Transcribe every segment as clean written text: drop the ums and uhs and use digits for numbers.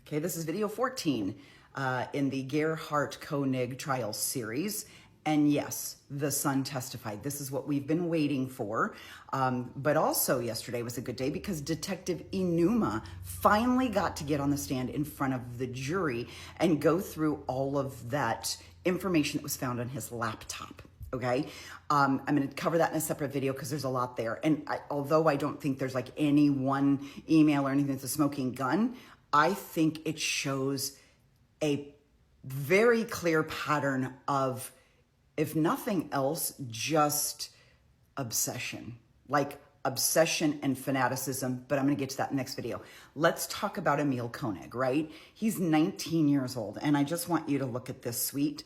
Okay, this is video 14 in the Gerhardt Konig trial series. And yes, the son testified. This is what we've been waiting for. But also yesterday was a good day because Detective Enuma finally got to get on the stand in front of the jury and go through all of that information that was found on his laptop. Okay, I'm going to cover that in a separate video because there's a lot there. And although I don't think there's like any one email or anything that's a smoking gun, I think it shows a very clear pattern of, if nothing else, just obsession, like obsession and fanaticism. But I'm going to get to that in the next video. Let's talk about Emil Konig, right? He's 19 years old. And I just want you to look at this suite.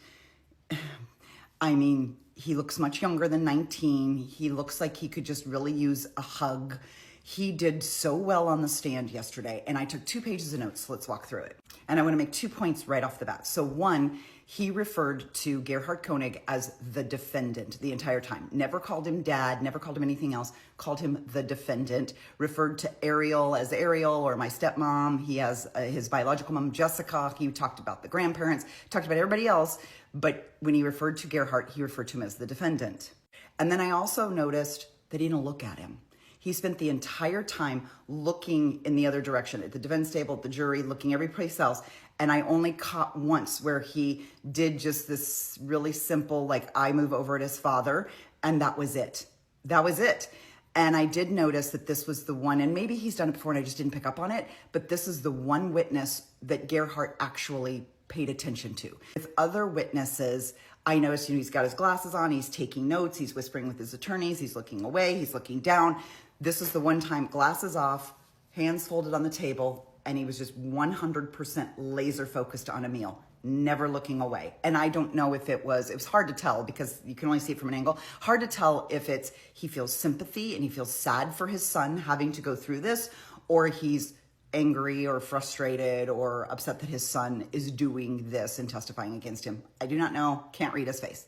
I mean, he looks much younger than 19. He looks like he could just really use a hug. He did so well on the stand yesterday, and I took 2 pages of notes, so let's walk through it. And I want to make 2 points right off the bat. So one, he referred to Gerhardt Konig as the defendant the entire time. Never called him dad, never called him anything else, called him the defendant, referred to Ariel as Ariel or my stepmom. He has his biological mom, Jessica. He talked about the grandparents, talked about everybody else, but when he referred to Gerhardt, he referred to him as the defendant. And then I also noticed that he didn't look at him. He spent the entire time looking in the other direction, at the defense table, at the jury, looking every place else. And I only caught once where he did just this really simple, like, I move over at his father, and that was it. That was it. And I did notice that this was the one, and maybe he's done it before and I just didn't pick up on it, but this is the one witness that Gerhardt actually paid attention to. With other witnesses, I noticed, he's got his glasses on, he's taking notes, he's whispering with his attorneys, he's looking away, he's looking down. This is the one time, glasses off, hands folded on the table, and he was just 100% laser focused on Emil, never looking away. And I don't know if it was hard to tell because you can only see it from an angle. Hard to tell if it's he feels sympathy and he feels sad for his son having to go through this, or he's angry or frustrated or upset that his son is doing this and testifying against him. I do not know, can't read his face.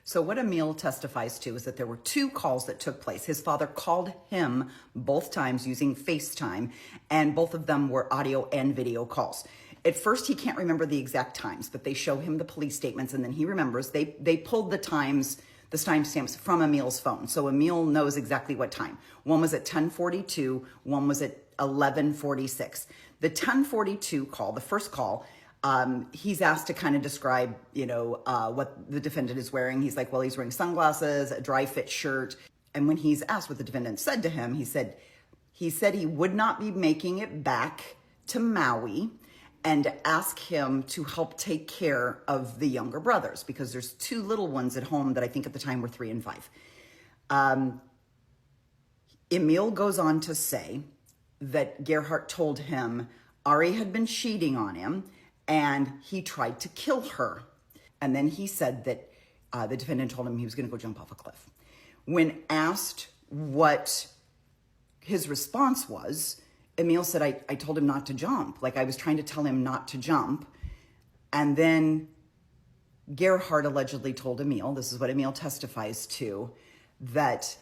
So what Emil testifies to is that there were 2 calls that took place. His father called him both times using FaceTime, and both of them were audio and video calls. At first, he can't remember the exact times, but they show him the police statements, and then he remembers. They pulled the timestamps from Emil's phone, so Emil knows exactly what time. One was at 10:42, one was at 11:46. The 10:42 call, the first call, he's asked to kind of describe, what the defendant is wearing. He's like, well, he's wearing sunglasses, a dry fit shirt. And when he's asked what the defendant said to him, he said he would not be making it back to Maui, and ask him to help take care of the younger brothers because there's 2 little ones at home that I think at the time were 3 and 5. Emil goes on to say that Gerhardt told him Ari had been cheating on him and he tried to kill her. And then he said that the defendant told him he was going to go jump off a cliff. When asked what his response was, Emil said, I told him not to jump. Like, I was trying to tell him not to jump. And then Gerhardt allegedly told Emil, this is what Emil testifies to, that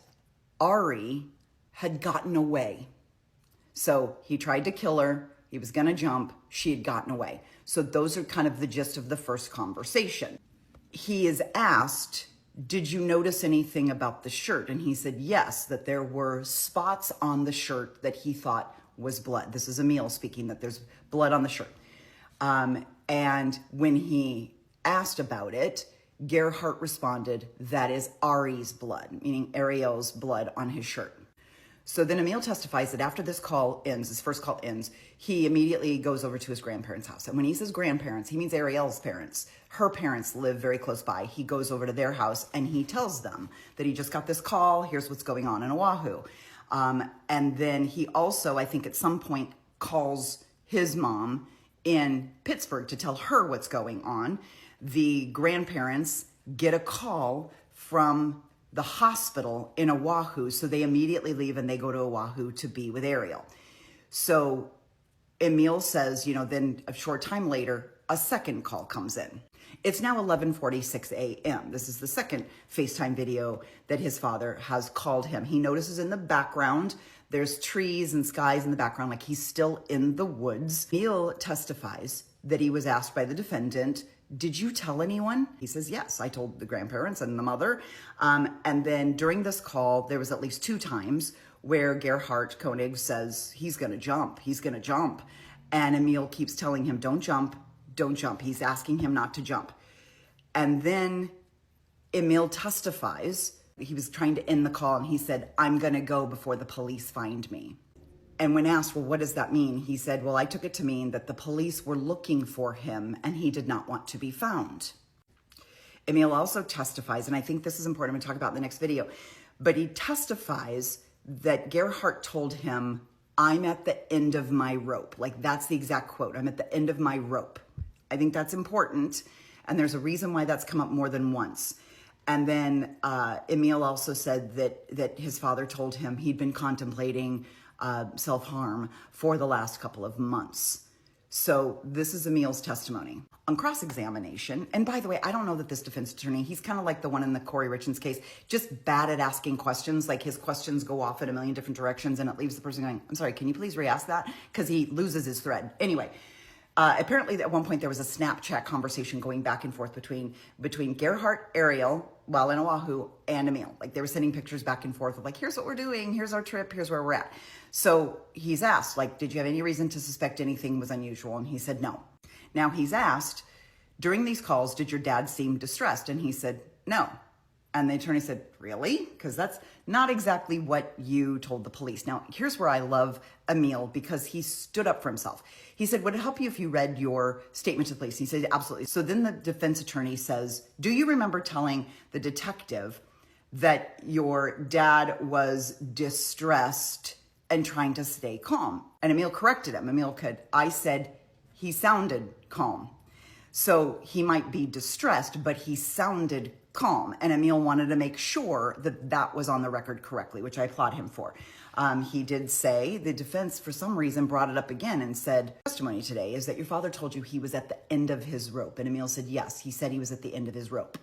Ari had gotten away. So he tried to kill her. He was going to jump. She had gotten away. So those are kind of the gist of the first conversation. He is asked, did you notice anything about the shirt? And he said, yes, that there were spots on the shirt that he thought was blood. This is Emil speaking, that there's blood on the shirt. And when he asked about it, Gerhardt responded, that is Ari's blood, meaning Ariel's blood on his shirt. So then Emil testifies that after this call ends, his first call ends, he immediately goes over to his grandparents' house. And when he says grandparents, he means Ariel's parents. Her parents live very close by. He goes over to their house and he tells them that he just got this call. Here's what's going on in Oahu. And then he also, I think at some point, calls his mom in Pittsburgh to tell her what's going on. The grandparents get a call from the hospital in Oahu, so they immediately leave and they go to Oahu to be with Ariel. So Emil says, then a short time later, a second call comes in. It's now 11:46 a.m. This is the second FaceTime video that his father has called him. He notices in the background There's trees and skies in the background, like he's still in the woods. Emil testifies that he was asked by the defendant, did you tell anyone? He says, yes, I told the grandparents and the mother. And then during this call, there was at least 2 times where Gerhardt, Konig, says, he's gonna jump, he's gonna jump. And Emil keeps telling him, don't jump, don't jump. He's asking him not to jump. And then Emil testifies, he was trying to end the call and he said, I'm gonna go before the police find me. And when asked, well, what does that mean? He said, well, I took it to mean that the police were looking for him and he did not want to be found. Emil also testifies, and I think this is important, I'm gonna talk about in the next video, but he testifies that Gerhardt told him, I'm at the end of my rope. Like that's the exact quote, I'm at the end of my rope. I think that's important, and there's a reason why that's come up more than once. And then Emil also said that his father told him he'd been contemplating self-harm for the last couple of months. So this is Emil's testimony. On cross-examination, and by the way, I don't know that this defense attorney, he's kind of like the one in the Corey Richards case, just bad at asking questions. Like his questions go off in a million different directions and it leaves the person going, I'm sorry, can you please re-ask that? Because he loses his thread. Anyway, apparently at one point there was a Snapchat conversation going back and forth between Gerhardt, Ariel, while in Oahu, and Emil. Like they were sending pictures back and forth of like, here's what we're doing, here's our trip, here's where we're at. So he's asked, like, did you have any reason to suspect anything was unusual? And he said no. Now he's asked, during these calls, did your dad seem distressed? And he said no. And the attorney said, really? Because that's not exactly what you told the police. Now, here's where I love Emil, because he stood up for himself. He said, would it help you if you read your statement to the police? He said, absolutely. So then the defense attorney says, do you remember telling the detective that your dad was distressed and trying to stay calm? And Emil corrected him. I said, he sounded calm. So he might be distressed, but he sounded calm. And Emil wanted to make sure that that was on the record correctly, which I applaud him for. He did say, the defense for some reason brought it up again and said, testimony today is that your father told you he was at the end of his rope. And Emil said, yes, he said he was at the end of his rope.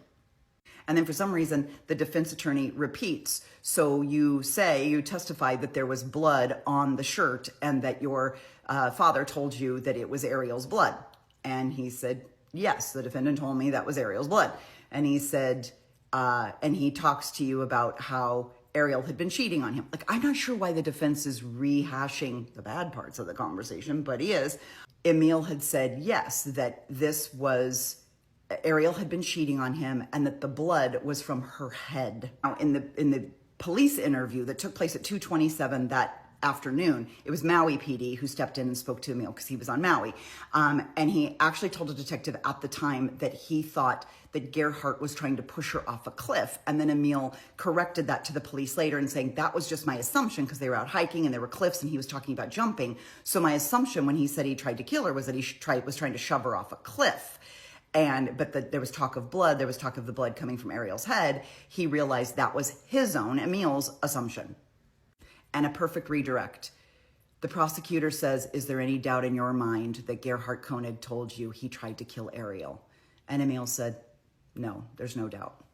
And then for some reason, the defense attorney repeats. So you testify that there was blood on the shirt and that your father told you that it was Ariel's blood. And he said, yes, the defendant told me that was Ariel's blood. And he said, and he talks to you about how Ariel had been cheating on him. Like, I'm not sure why the defense is rehashing the bad parts of the conversation, but he is. Emil had said, yes, that Ariel had been cheating on him and that the blood was from her head. Now, in the police interview that took place at 2:27 that afternoon, it was Maui PD who stepped in and spoke to Emil because he was on Maui. And he actually told a detective at the time that he thought that Gerhardt was trying to push her off a cliff. And then Emil corrected that to the police later and saying, that was just my assumption because they were out hiking and there were cliffs and he was talking about jumping. So my assumption when he said he tried to kill her was that he was trying to shove her off a cliff. But there was talk of blood. There was talk of the blood coming from Ariel's head. He realized that was his own, Emil's assumption. And a perfect redirect. The prosecutor says, is there any doubt in your mind that Gerhardt Konig told you he tried to kill Ariel? And Emil said, no, there's no doubt.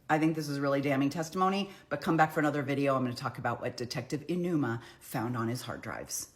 I think this is really damning testimony, but come back for another video. I'm going to talk about what Detective Inuma found on his hard drives.